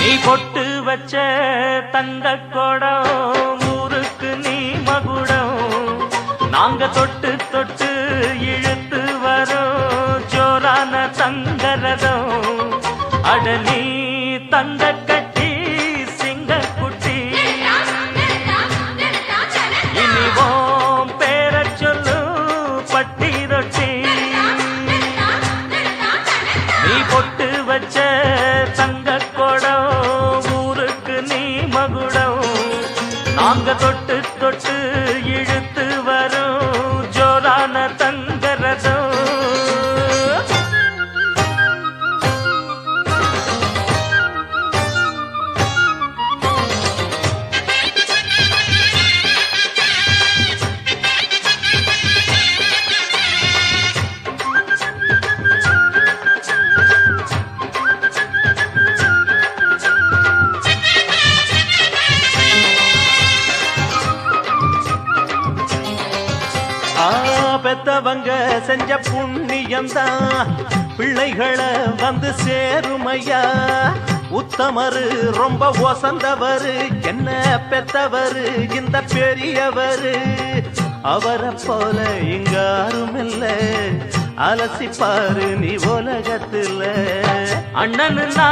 நீ பொட்டு வச்ச தங்க கொடம் ஊருக்கு நீ மகுடம் நாங்க தொட்டு தொட்டு இழுத்து வரோம் ஜோரான தங்கரதம் அட நீ தங்க கட்டி சிங்க குட்டி இனிவோம் பேர சொல்லு பட்டி ரொட்டி நீ பொட்டு வச்ச தங்க கொடம் ஊருக்கு நீ மகுடம் நாங்க தொட்டு தொட்டு இழுத்து வரும் ஜோரான தங்கரதம் பெத்தவங்க செஞ்ச புண்ணியம்தான் பிள்ளைகளை வந்து சேருமையா உத்தமரு ரொம்ப ஒசந்தவரு என்ன பெத்தவரு இந்த பெரியவரு அவரை போல இங்க யாருமில்ல அலசிப்பாரு நீ உலகத்துல அண்ணனுன்னா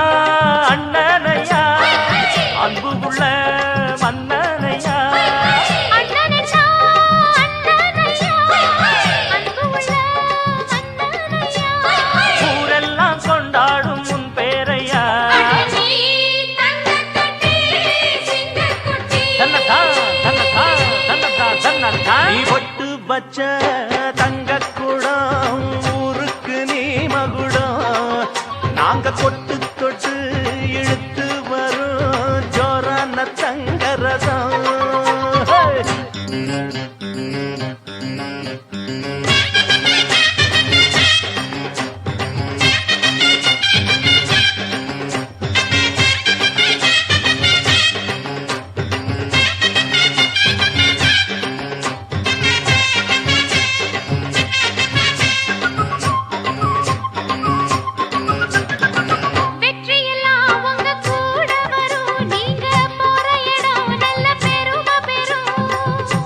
அண்ணனையா அன்பு உள்ள மன்னனையா நீ பொட்டு வச்ச தங்க குடம் ஊருக்கு நீ மகுடம் நாங்க தொட்டு தொட்டு இழுத்து வரும் ஜோரான தங்கரதம்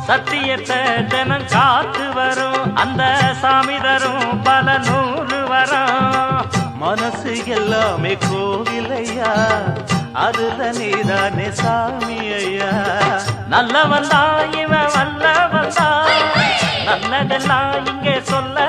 சத்தியத்தை தினம் காத்து வரும் அந்த சாமி தரும் பல நூறு வரும் மனசு எல்லாமே கோவிலையா அதுல நீதானே சாமி ஐயா நல்லவன் தான் இவன் வல்லவன் தான் நல்லதெல்லாம் இங்கே சொல்ல